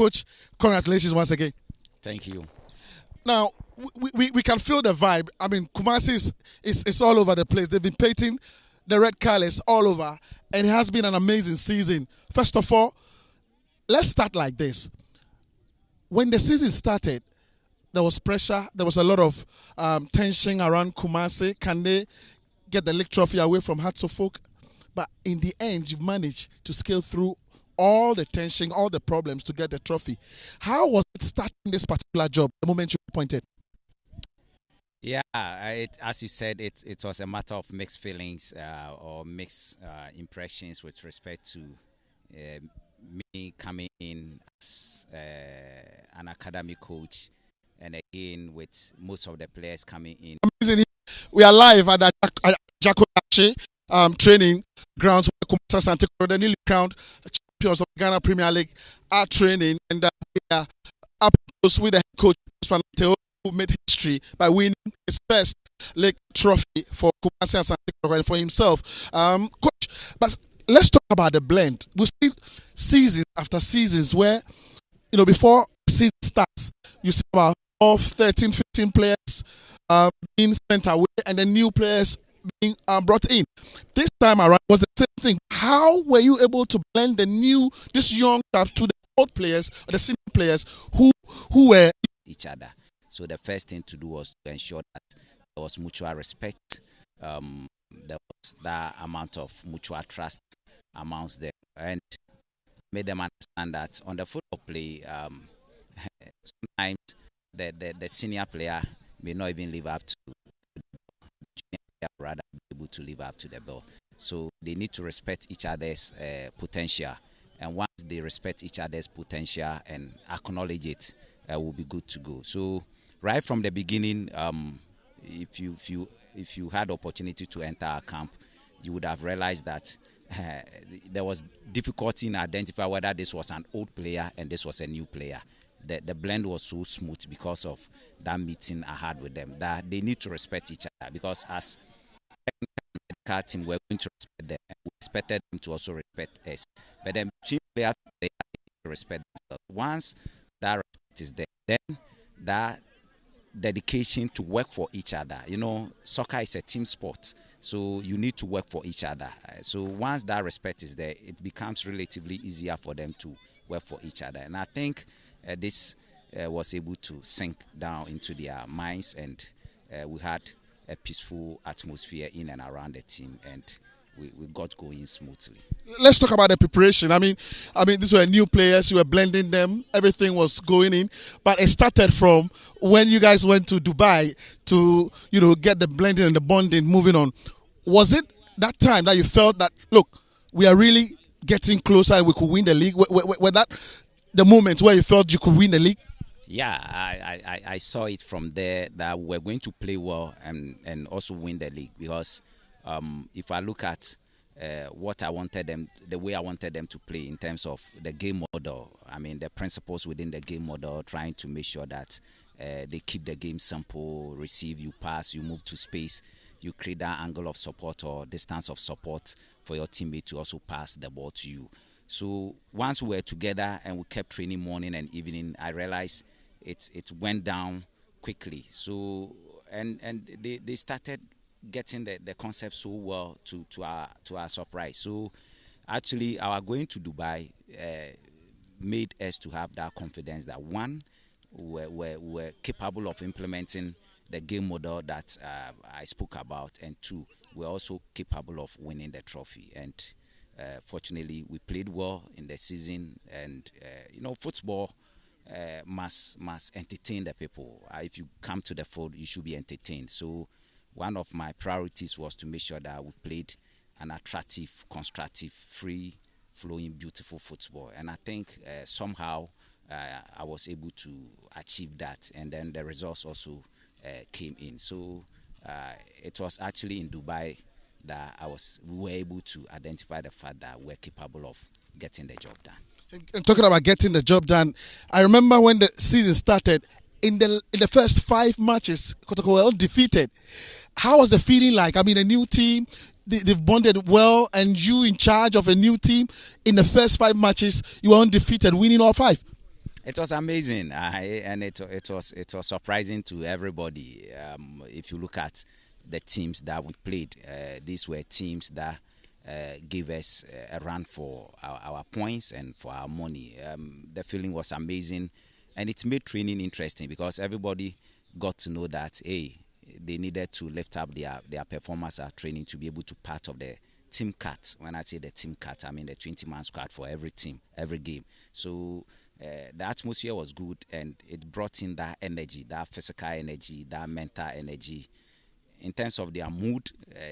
Coach, congratulations once again. Thank you. Now, we can feel the vibe. I mean, Kumasi is all over the place. They've been painting the red colours all over, and it has been an amazing season. First of all, let's start like this. When the season started, there was pressure. There was a lot of tension around Kumasi. Can they get the league trophy away from Hearts of Oak? But in the end, you've managed to scale through all the tension, all the problems to get the trophy. How was it starting this particular job, the moment you were appointed? Yeah, as you said, it was a matter of mixed feelings or mixed impressions with respect to me coming in as an academy coach, and again with most of the players coming in. Amazing. We are live at the Jakodachi training grounds where Asante, the newly crowned champions of Ghana Premier League, are training, and we are up close with the head coach Nartey Ogum, who made history by winning his first league trophy for Kumasi Asante and for himself. Coach, but let's talk about the blend. We've seen seasons after seasons where, before the season starts, you see about 12, 13, 15 players being sent away and the new players being brought in. This time around was the same thing. How were you able to blend this young staff to the old players, or the senior players who were each other? So the first thing to do was to ensure that there was mutual respect. There was that amount of mutual trust amongst them, and made them understand that on the football play, sometimes the senior player may not even live up to the junior player, rather be able to live up to the ball. So they need to respect each other's potential, and once they respect each other's potential and acknowledge it, will be good to go. So right from the beginning, if you had opportunity to enter our camp, you would have realized that there was difficulty in identifying whether this was an old player and this was a new player. The blend was so smooth because of that meeting I had with them, that they need to respect each other, because as a team, we're going to respect them, and we expected them to also respect us. But then between players, they need to respect themselves. Once that respect is there, then that dedication to work for each other. Soccer is a team sport, so you need to work for each other. So once that respect is there, it becomes relatively easier for them to work for each other. And I think this was able to sink down into their minds, and we had a peaceful atmosphere in and around the team, and we got going smoothly. Let's talk about the preparation. I mean, these were new players. You were blending them. Everything was going in, but it started from when you guys went to Dubai to get the blending and the bonding moving on. Was it that time that you felt that, look, we are really getting closer and we could win the league? Were that the moment where you felt you could win the league? Yeah, I saw it from there that we're going to play well and also win the league, because if I look at what I wanted them, the way I wanted them to play in terms of the game model, the principles within the game model, trying to make sure that they keep the game simple: receive, you pass, you move to space, you create that angle of support or distance of support for your teammate to also pass the ball to you. So once we were together and we kept training morning and evening, I realized it went down quickly. So and they started getting the concept so well to our surprise. So actually our going to Dubai made us to have that confidence that, one, we're capable of implementing the game model that I spoke about, and two, we're also capable of winning the trophy. And fortunately, we played well in the season, and football must entertain the people. If you come to the field, you should be entertained. So one of my priorities was to make sure that we played an attractive, constructive, free-flowing, beautiful football. And I think somehow I was able to achieve that. And then the results also came in. So it was actually in Dubai that we were able to identify the fact that we're capable of getting the job done. And talking about getting the job done, I remember when the season started, in the first 5 matches, kotoko were undefeated. How was the feeling like? A new team, they've bonded well, and you in charge of a new team. In the first 5 matches, you were undefeated, winning all 5. It was amazing, and it was surprising to everybody. If you look at the teams that we played, these were teams that gave us a run for our points and for our money. The feeling was amazing, and it made training interesting because everybody got to know that hey, they needed to lift up their performance at training to be able to part of the team cut. When I say the team cut, I mean the 20-man squad for every team, every game. So the atmosphere was good and it brought in that energy, that physical energy, that mental energy. In terms of their mood,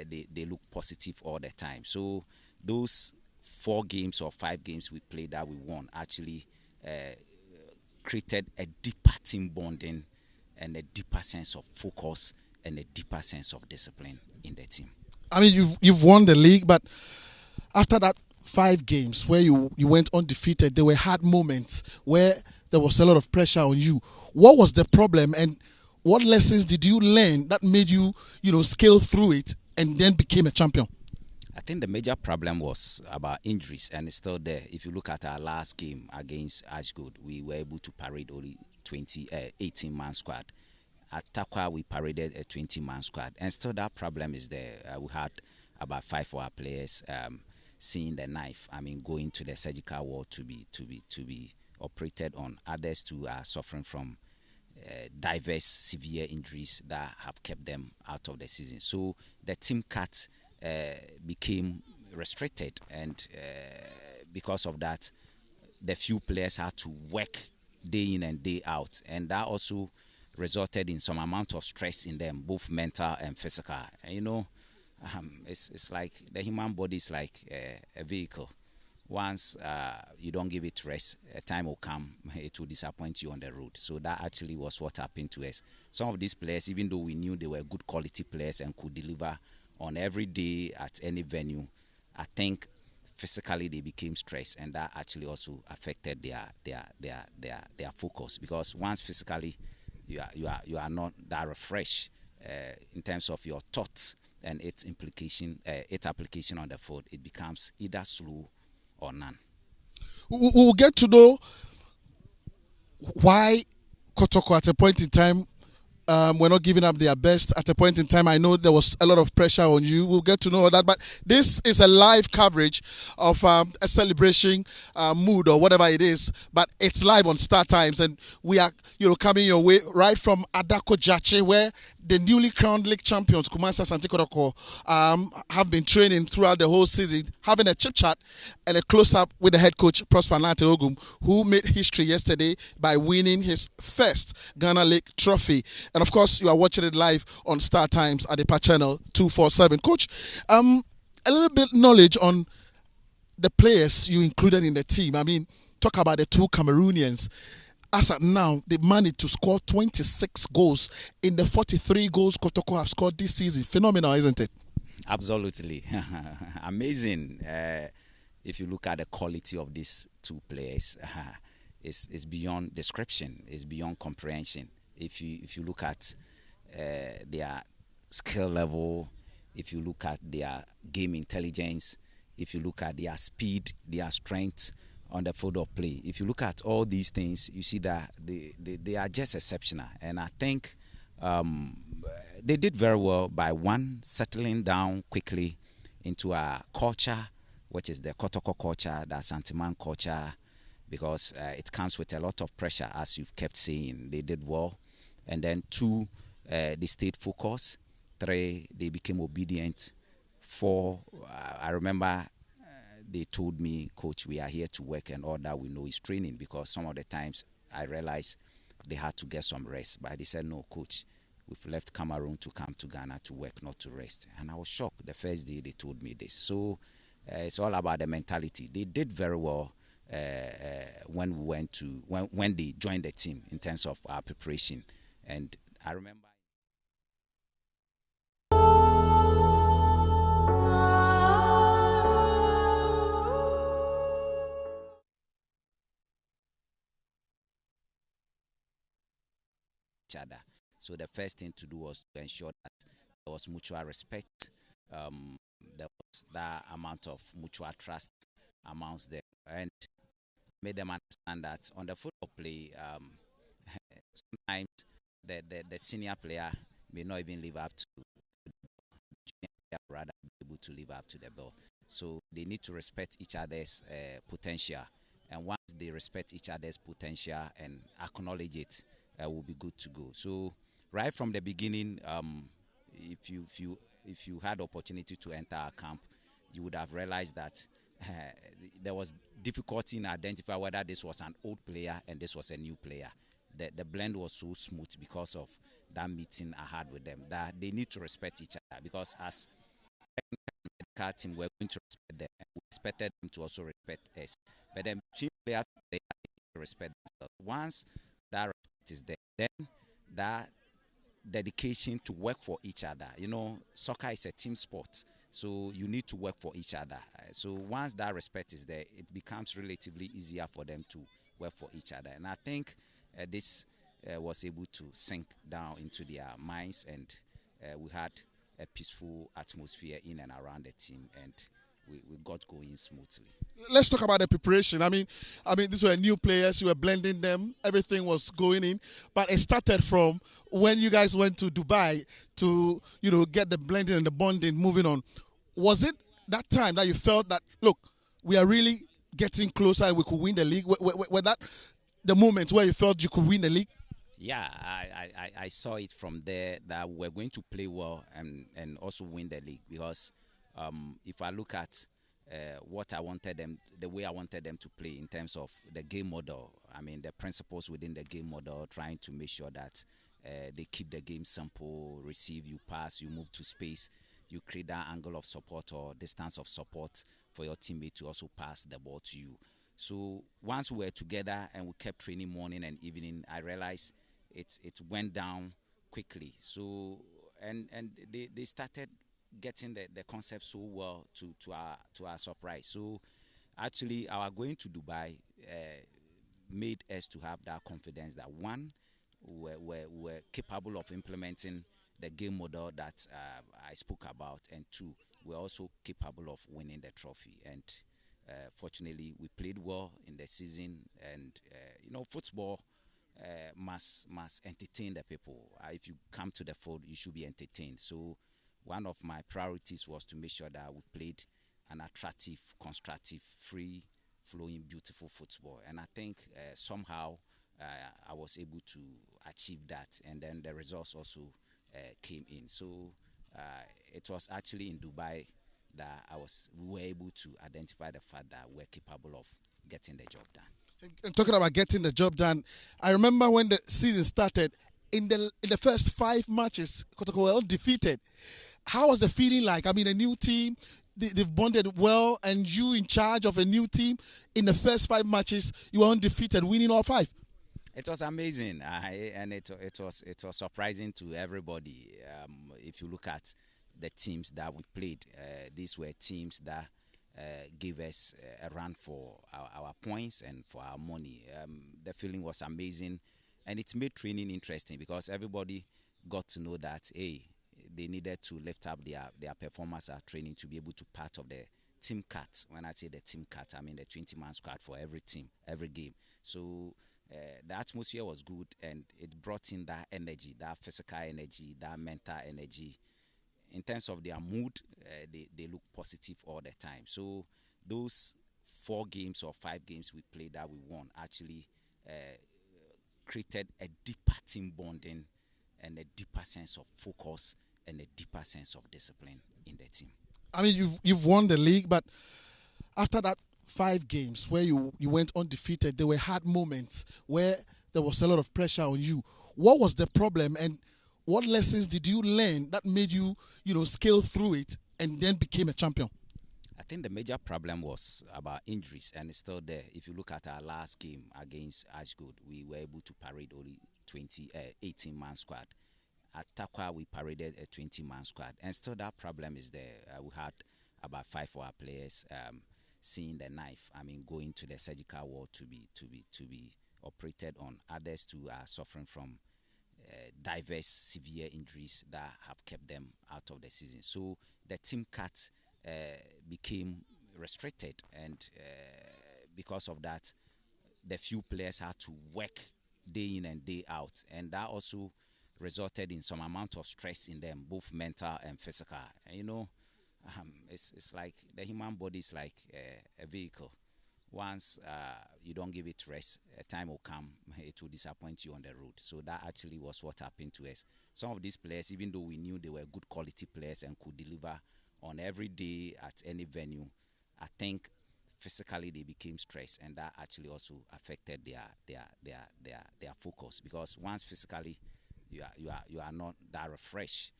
they look positive all the time. So those 4 games or 5 games we played that we won actually uh, created a deeper team bonding and a deeper sense of focus and a deeper sense of discipline in the team. I mean, you've won the league, but after that 5 games where you went undefeated, there were hard moments where there was a lot of pressure on you. What was the problem, and what lessons did you learn that made you, scale through it and then became a champion? I think the major problem was about injuries, and it's still there. If you look at our last game against Ashgood, we were able to parade only 18-man squad. At Takwa, we paraded a 20-man squad, and still that problem is there. We had about 5 of our players seeing the knife. I mean, going to the surgical ward to be operated on. Others too are suffering from diverse severe injuries that have kept them out of the season. So the team cut became restricted, and because of that, the few players had to work day in and day out, and that also resulted in some amount of stress in them, both mental and physical. And, it's like the human body is like a vehicle. Once you don't give it rest, a time will come, it will disappoint you on the road. So that actually was what happened to us. Some of these players, even though we knew they were good quality players and could deliver on every day at any venue, I think physically they became stressed, and that actually also affected their focus, because once physically you are not that refreshed in terms of your thoughts and its application on the field, it becomes either slow or none. We'll get to know why Kotoko at a point in time were not giving up their best. At a point in time, I know there was a lot of pressure on you. We'll get to know all that. But this is a live coverage of a celebration mood or whatever it is. But it's live on Star Times, and we are, coming your way right from Adako Jache, where the newly crowned league champions, Kumasi Asante Kotoko, have been training throughout the whole season, having a chit chat and a close up with the head coach, Prosper Nartey Ogum, who made history yesterday by winning his first Ghana League trophy. And of course, you are watching it live on Star Times at the channel 247. Coach, a little bit knowledge on the players you included in the team. I mean, talk about the 2 Cameroonians. As at now, they managed to score 26 goals in the 43 goals Kotoko have scored this season. Phenomenal, isn't it? Absolutely. Amazing. If you look at the quality of these 2 players, it's beyond description, it's beyond comprehension. If you look at their skill level, if you look at their game intelligence, if you look at their speed, their strength on the field of play, if you look at all these things, you see that they are just exceptional. And I think they did very well by settling down quickly into a culture, which is the kotoko culture, the Asante culture, because it comes with a lot of pressure, as you've kept saying. They did well. And then 2, they stayed focused. 3, they became obedient. 4, I remember they told me, Coach, we are here to work, and all that we know is training, because some of the times I realized they had to get some rest. But they said, no, Coach, we've left Cameroon to come to Ghana to work, not to rest. And I was shocked the first day they told me this. So it's all about the mentality. They did very well when we went to when they joined the team in terms of our preparation. And I remember each other. So the first thing to do was to ensure that there was mutual respect. There was that amount of mutual trust amongst them. And made them understand that on the football play, sometimes the senior player may not even live up to junior player, rather be able to live up to the ball. So they need to respect each other's potential. And once they respect each other's potential and acknowledge it, will be good to go. So right from the beginning, if you had opportunity to enter our camp, you would have realized that there was difficulty in identifying whether this was an old player and this was a new player. The blend was so smooth because of that meeting I had with them. That they need to respect each other, because as medical team, we're going to respect them, and we expected them to also respect us. But then team players, they need to respect themselves. Once that respect is there, then that dedication to work for each other. You know, soccer is a team sport, so you need to work for each other. So once that respect is there, it becomes relatively easier for them to work for each other. And I think this was able to sink down into their minds, and we had a peaceful atmosphere in and around the team, and we got going smoothly. Let's talk about the preparation. These were new players. You were blending them. Everything was going in, but it started from when you guys went to Dubai to get the blending and the bonding moving on. Was it that time that you felt that, look, we are really getting closer and we could win the league? Were that the moment where you felt you could win the league? Yeah, I saw it from there that we're going to play well and also win the league, because if I look at what I wanted them, the way I wanted them to play in terms of the game model, the principles within the game model, trying to make sure that they keep the game simple: receive, you pass, you move to space, you create that angle of support or distance of support for your teammate to also pass the ball to you. So once we were together and we kept training morning and evening, I realized it went down quickly. So and they started getting the concept so well, to our surprise. So actually, our going to Dubai made us to have that confidence that, one, we're capable of implementing the game model that I spoke about, and two, we're also capable of winning the trophy. And fortunately, we played well in the season, and football must entertain the people. If you come to the field, you should be entertained. So one of my priorities was to make sure that we played an attractive, constructive, free flowing, beautiful football. And I think somehow I was able to achieve that. And then the results also came in. So it was actually in Dubai that we were able to identify the fact that we're capable of getting the job done. And talking about getting the job done, I remember when the season started, in the first 5 matches, Kotoko were undefeated. How was the feeling like? A new team, they've bonded well, and you in charge of a new team. In the first 5 matches, you were undefeated, winning all 5. It was amazing, and it was surprising to everybody. If you look at the teams that we played, these were teams that gave us a run for our points and for our money. The feeling was amazing, and it made training interesting, because everybody got to know that, hey, they needed to lift up their performance at training to be able to part of the team cut. When I say the team cut, I mean the 20-man squad for every team, every game. So the atmosphere was good, and it brought in that energy, that physical energy, that mental energy. In terms of their mood, they look positive all the time. So those 4 games or 5 games we played that we won actually created a deeper team bonding and a deeper sense of focus and a deeper sense of discipline in the team. You've won the league, but after that 5 games where you went undefeated, there were hard moments where there was a lot of pressure on you. What was the problem, and what lessons did you learn that made you, scale through it and then became a champion? I think the major problem was about injuries, and it's still there. If you look at our last game against Ashgood, we were able to parade only 18-man squad. At Takwa, we paraded a 20-man squad, and still that problem is there. We had about 5 of our players seeing the knife. Going to the surgical ward to be operated on. Others too are suffering from diverse severe injuries that have kept them out of the season. So the team cut became restricted, and because of that, the few players had to work day in and day out, and that also resulted in some amount of stress in them, both mental and physical. And, it's like the human body is like a vehicle. Once you don't give it rest, a time will come, it will disappoint you on the road. So that actually was what happened to us. Some of these players, even though we knew they were good quality players and could deliver on every day at any venue, I think physically they became stressed, and that actually also affected their focus, because once physically you are not that refreshed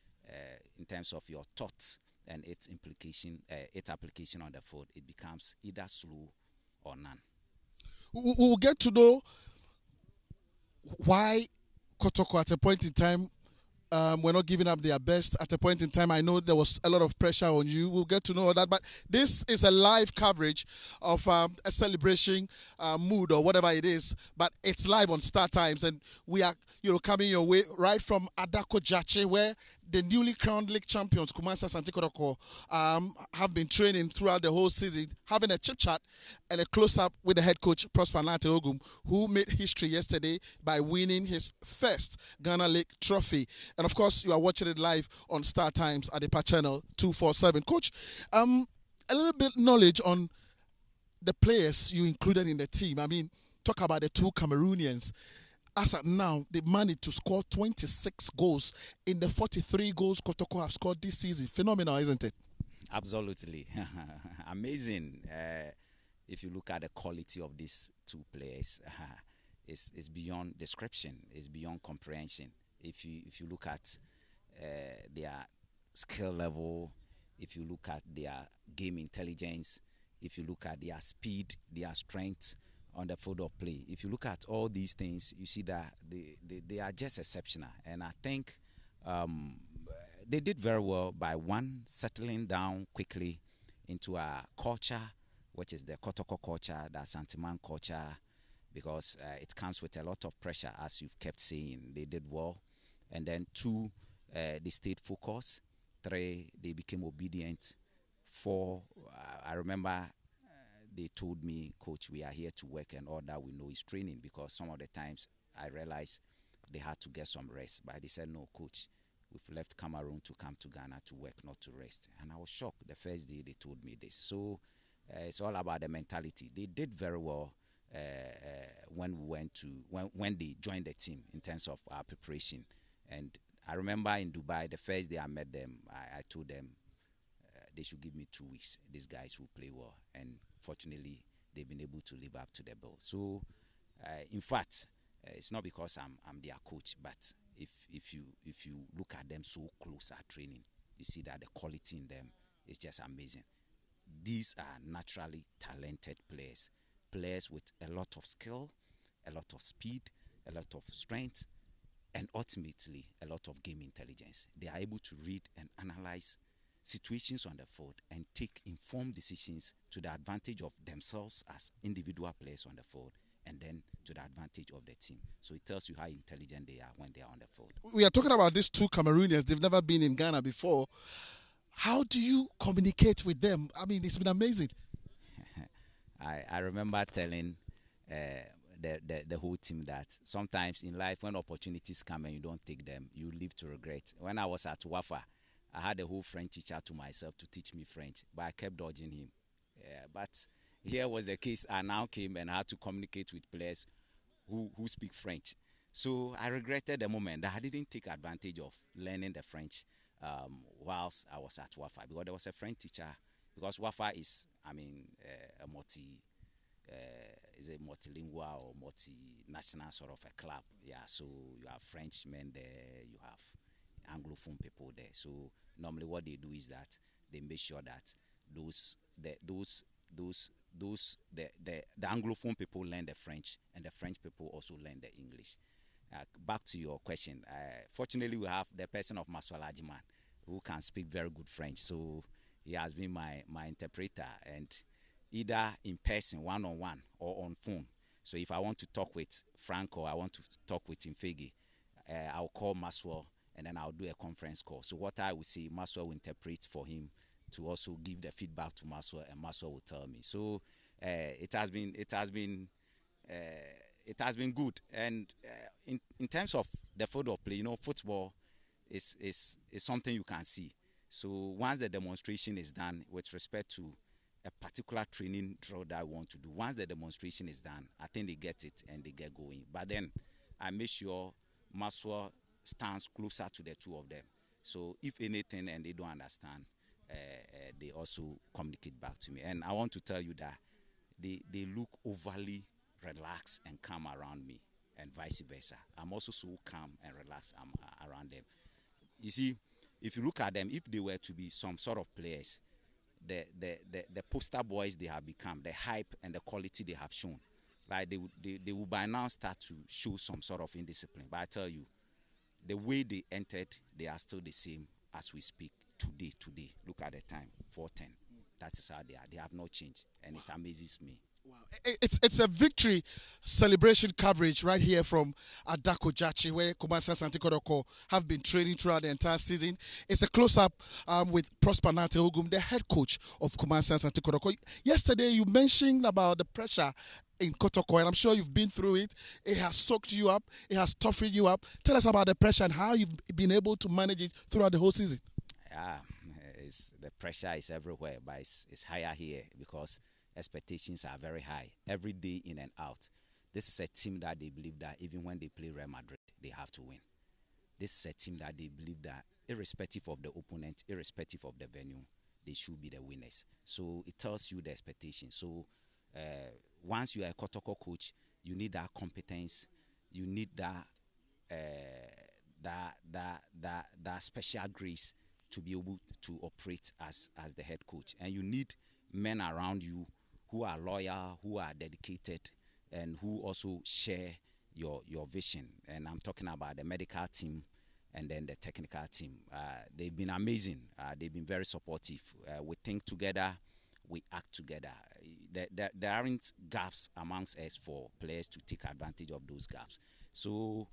in terms of your thoughts and its application on the field, it becomes either slow or none. We'll get to know why Kotoko at a point in time were not giving up their best. At a point in time, I know there was a lot of pressure on you. We'll get to know all that. But this is a live coverage of a celebration mood or whatever it is. But it's live on Star Times, and we are coming your way right from Adako Jache, where the newly crowned league champions, Kumasi Asante Kotoko, have been training throughout the whole season, having a chip chat and a close-up with the head coach, Prosper Nartey Ogum, who made history yesterday by winning his first Ghana League trophy. And of course, you are watching it live on Star Times at the channel 247. Coach, a little bit knowledge on the players you included in the team. I mean, talk about the two Cameroonians. As at now, they managed to score 26 goals in the 43 goals Kotoko have scored this season. Phenomenal, isn't it? Absolutely. Amazing. If you look at the quality of these two players, it's beyond description. It's beyond comprehension. If you look at their skill level, if you look at their game intelligence, if you look at their speed, their strength on the field of play, if you look at all these things, you see that they are just exceptional. And I think they did very well by settling down quickly into a culture, which is the kotoko culture, the Asante culture, because it comes with a lot of pressure, as you've kept saying. They did well. And then 2, they stayed focused. 3, they became obedient. 4, I remember they told me, Coach, we are here to work, and all that we know is training, because some of the times I realized they had to get some rest. But they said, no, Coach, we've left Cameroon to come to Ghana to work, not to rest. And I was shocked the first day they told me this. So it's all about the mentality. They did very well when they joined the team in terms of our preparation. And I remember in Dubai, the first day I met them, I told them they should give me 2 weeks. These guys will play well. And fortunately, they've been able to live up to the bill. So, in fact, it's not because I'm their coach, but if you look at them so close at training, you see that the quality in them is just amazing. These are naturally talented players with a lot of skill, a lot of speed, a lot of strength, and ultimately a lot of game intelligence. They are able to read and analyze situations on the field and take informed decisions to the advantage of themselves as individual players on the field, and then to the advantage of the team. So it tells you how intelligent they are when they are on the field. We are talking about these two Cameroonians. They've never been in Ghana before. How do you communicate with them? I mean, it's been amazing. I remember telling the whole team that sometimes in life, when opportunities come and you don't take them, you live to regret. When I was at Wafa, I had a whole French teacher to myself to teach me French, but I kept dodging him. But here was the case. I now came and had to communicate with players who speak French. So I regretted the moment that I didn't take advantage of learning the French whilst I was at Wafa, because there was a French teacher. Because Wafa is, a multilingual or multinational sort of a club. Yeah, so you have Frenchmen there, you have Anglophone people there. So normally what they do is that they make sure that the Anglophone people learn the French, and the French people also learn the English. Back to your question. Fortunately, we have the person of Maswala Ajiman, who can speak very good French. So he has been my interpreter, and either in person, one-on-one, or on phone. So if I want to talk with Frank or I want to talk with Infegi, I'll call Maswell, and then I'll do a conference call. So what I will say, Maswell will interpret for him to also give the feedback to Maswell, and Maswell will tell me. So it has been it has been good. And in terms of the football play, football is something you can see. So once the demonstration is done with respect to a particular training drill that I want to do, once the demonstration is done, I think they get it and they get going. But then I make sure Maswa stands closer to the two of them. So if anything and they don't understand, they also communicate back to me. And I want to tell you that they look overly relaxed and calm around me, and vice versa. I'm also so calm and relaxed around them. You see, if you look at them, if they were to be some sort of players, the poster boys they have become, the hype and the quality they have shown, like they will by now start to show some sort of indiscipline. But I tell you, the way they entered, they are still the same as we speak today. Look at the time, 4:10. That is how they are. They have not changed, and it amazes me. Wow. It's a victory celebration coverage right here from Adako Jachi, where Kumasi Asante Kotoko have been training throughout the entire season. It's a close-up with Prosper Nartey Ogum, the head coach of Kumasi Asante Kotoko. Yesterday, you mentioned about the pressure in Kotoko, and I'm sure you've been through it. It has soaked you up. It has toughened you up. Tell us about the pressure and how you've been able to manage it throughout the whole season. Yeah, the pressure is everywhere, but it's higher here because expectations are very high every day in and out. This is a team that they believe that even when they play Real Madrid, they have to win. This is a team that they believe that irrespective of the opponent, irrespective of the venue, they should be the winners. So it tells you the expectation. So once you are a Kotoko coach, you need that competence, you need that that special grace to be able to operate as the head coach, and you need men around you who are loyal, who are dedicated, and who also share your vision. And I'm talking about the medical team and then the technical team. They've been amazing. They've been very supportive. We think together, we act together. There aren't gaps amongst us for players to take advantage of those gaps. So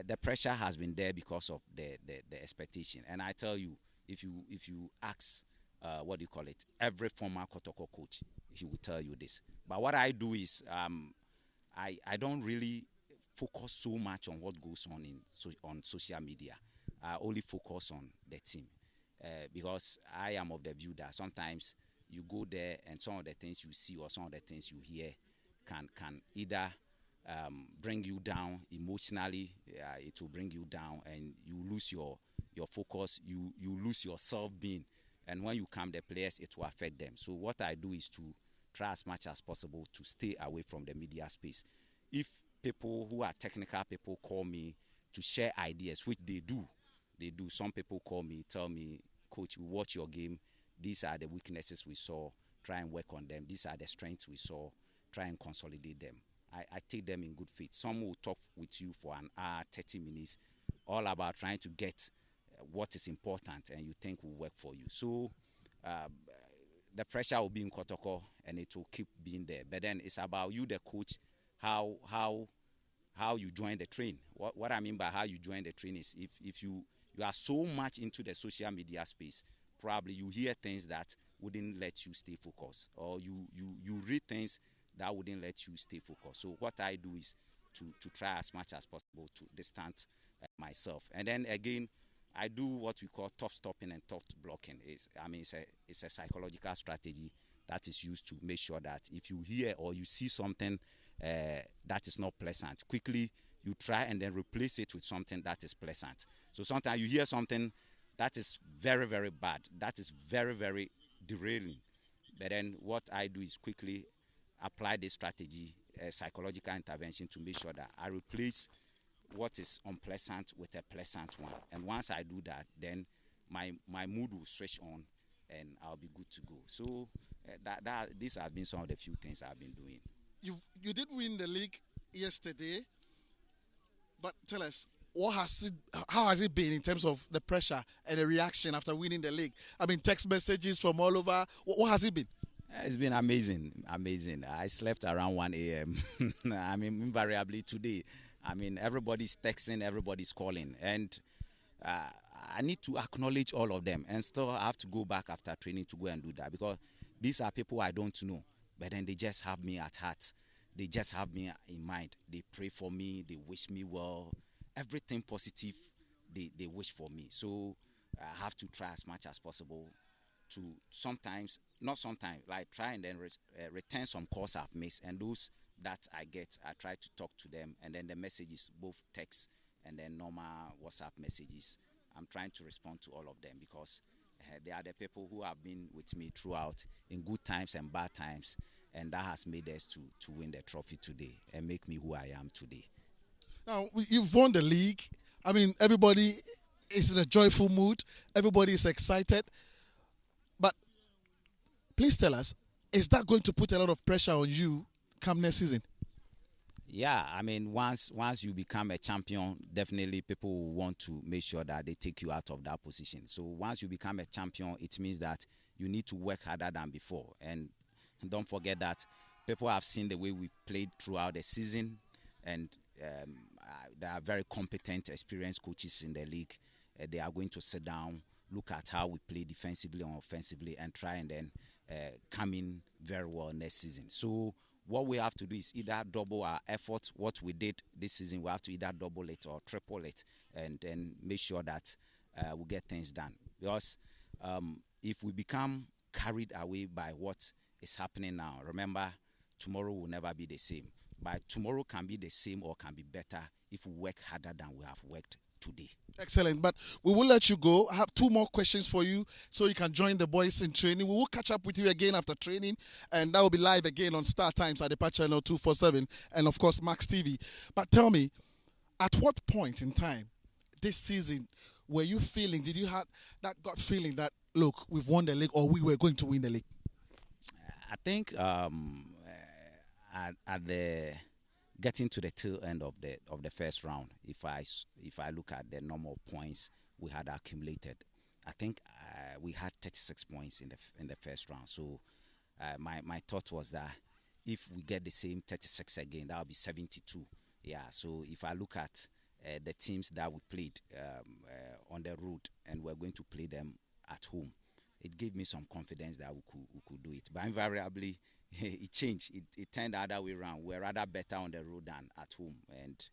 the pressure has been there because of the expectation. And I tell you, if you ask what do you call it, every former Kotoko coach, he will tell you this. But what I do is I don't really focus so much on what goes on on social media. I only focus on the team because I am of the view that sometimes you go there and some of the things you see or some of the things you hear can either bring you down emotionally. It will bring you down and you lose your focus. You lose your self-being. And when you come the players, it will affect them. So what I do is to try as much as possible to stay away from the media space. If people who are technical people call me to share ideas, which they do. Some people call me, tell me, Coach, we watch your game. These are the weaknesses we saw. Try and work on them. These are the strengths we saw. Try and consolidate them. I take them in good faith. Some will talk with you for an hour, 30 minutes, all about trying to get what is important and you think will work for you. So the pressure will be in Kotoko and it will keep being there. But then it's about you, the coach, how you join the train. What I mean by how you join the train is if you are so much into the social media space, probably you hear things that wouldn't let you stay focused, or you read things that wouldn't let you stay focused. So what I do is to try as much as possible to distance myself. And then again, I do what we call top stopping and top blocking. It's a psychological strategy that is used to make sure that if you hear or you see something that is not pleasant, quickly you try and then replace it with something that is pleasant. So sometimes you hear something that is very, very bad, that is very, very derailing. But then what I do is quickly apply this strategy, psychological intervention, to make sure that I replace what is unpleasant with a pleasant one. And once I do that, then my mood will switch on and I'll be good to go. So these have been some of the few things I've been doing. You did win the league yesterday, but tell us, how has it been in terms of the pressure and the reaction after winning the league? I mean, text messages from all over. What has it been? It's been amazing. I slept around 1 a.m. Invariably today. Everybody's texting, everybody's calling. And I need to acknowledge all of them. And still I have to go back after training to go and do that because these are people I don't know. But then they just have me at heart. they just have me in mind. They pray for me, they wish me well, everything positive they wish for me. So I have to try as much as possible to sometimes, not sometimes, like try and then return some calls I've missed. And those that I get, I try to talk to them. And then the messages, both text and then normal WhatsApp messages, I'm trying to respond to all of them because they are the people who have been with me throughout in good times and bad times. And that has made us to win the trophy today and make me who I am today. Now, you've won the league. I mean, everybody is in a joyful mood. Everybody is excited. But please tell us, is that going to put a lot of pressure on you come next season? Yeah, I mean, once you become a champion, definitely people will want to make sure that they take you out of that position. So once you become a champion, it means that you need to work harder than before. And don't forget that people have seen the way we played throughout the season, and there are very competent, experienced coaches in the league. They are going to sit down, look at how we play defensively and offensively, and try and then come in very well next season. So what we have to do is either double our effort, what we did this season, we have to either double it or triple it, and then make sure that we get things done. Because if we become carried away by what is happening now, remember, tomorrow will never be the same. But tomorrow can be the same or can be better if we work harder than we have worked today. Excellent. But we will let you go. I have two more questions for you so you can join the boys in training. We will catch up with you again after training, and that will be live again on Star Times at the Patch Channel 247 and, of course, Max TV. But tell me, at what point in time this season were you feeling, did you have that gut feeling that, look, we've won the league or we were going to win the league? I think at the getting to the tail end of the first round, if I look at the normal points we had accumulated, I think we had 36 points in the first round. So my thought was that if we get the same 36 again, that would be 72. Yeah. So if I look at the teams that we played on the road and we're going to play them at home, it gave me some confidence that we could do it. But invariably, it changed. It turned the other way around. We're rather better on the road than at home. And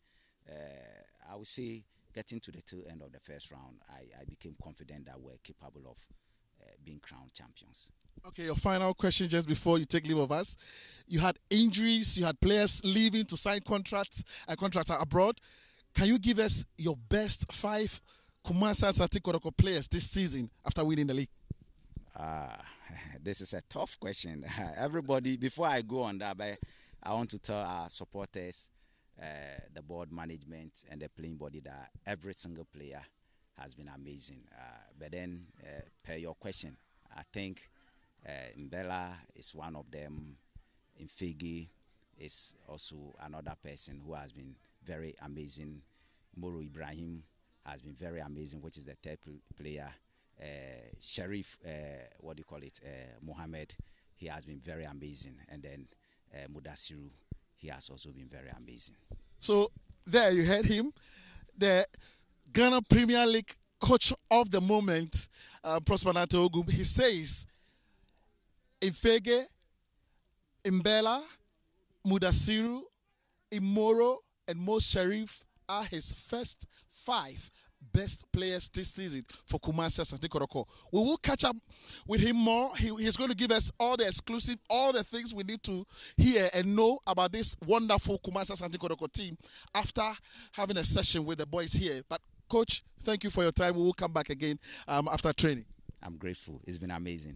I would say getting to the tail end of the first round, I became confident that we're capable of being crowned champions. Okay, your final question just before you take leave of us. You had injuries, you had players leaving to sign contracts abroad. Can you give us your best 5 Kumasi Asante Kotoko players this season after winning the league? This is a tough question. Everybody, before I go on that, but I want to tell our supporters, the board management, and the playing body that every single player has been amazing. But then, per your question, I think Mbella is one of them. Infegi is also another person who has been very amazing. Moro Ibrahim has been very amazing, which is the third player. Sharif, Mohammed, he has been very amazing. And then Mudasiru, he has also been very amazing. So there you heard him, the Ghana Premier League coach of the moment, Prosper Nartey Ogum. He says Infege, Mbella, Mudasiru, Imoro, and Mo Sharif are his first 5 best players this season for Kumasi Asante Kotoko. We will catch up with him more. He's going to give us all the exclusive, all the things we need to hear and know about this wonderful Kumasi Asante Kotoko team after having a session with the boys here. But Coach, thank you for your time. We will come back again after training. I'm grateful. It's been amazing.